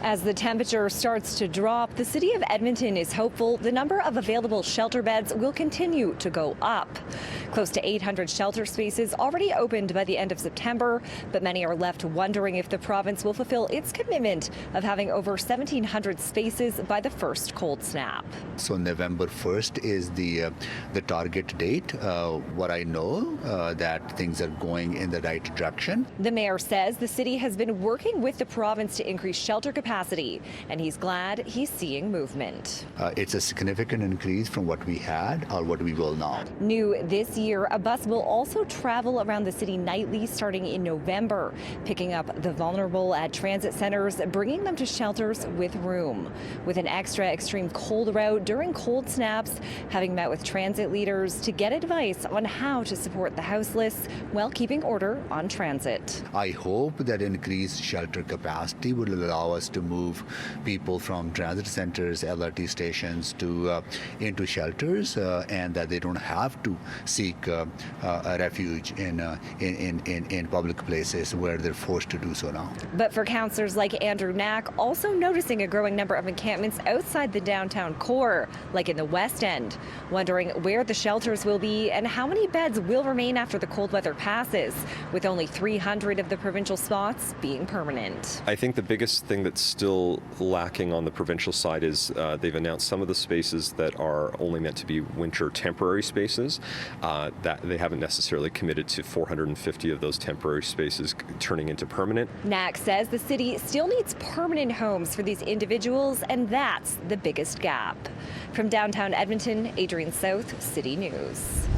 As the temperature starts to drop, the city of Edmonton is hopeful the number of available shelter beds will continue to go up. Close to 800 shelter spaces already opened by the end of September, but many are left wondering if the province will fulfill its commitment of having over 1,700 spaces by the first cold snap. So November 1st is the target date. What I know that things are going in the right direction. The mayor says the city has been working with the province to increase shelter capacity, and he's glad he's seeing movement. It's a significant increase from what we had or what we will now. New this year, a bus will also travel around the city nightly starting in November, picking up the vulnerable at transit centers, bringing them to shelters with room. With an extra extreme cold route during cold snaps, having met with transit leaders to get advice on how to support the houseless while keeping order on transit. I hope that increased shelter capacity will allow us to move people from transit centers, LRT stations to into shelters, and that they don't have to seek a refuge in public places where they're forced to do so now. But for councillors like Andrew Knack, also noticing a growing number of encampments outside the downtown core, like in the West End, wondering where the shelters will be and how many beds will remain after the cold weather passes, with only 300 of the provincial spots being permanent. I think the biggest thing that's still lacking on the provincial side is they've announced some of the spaces that are only meant to be winter temporary spaces, that they haven't necessarily committed to 450 of those temporary spaces turning into permanent. Knack says the city still needs permanent homes for these individuals, and that's the biggest gap. From downtown Edmonton, Adrienne South, City News.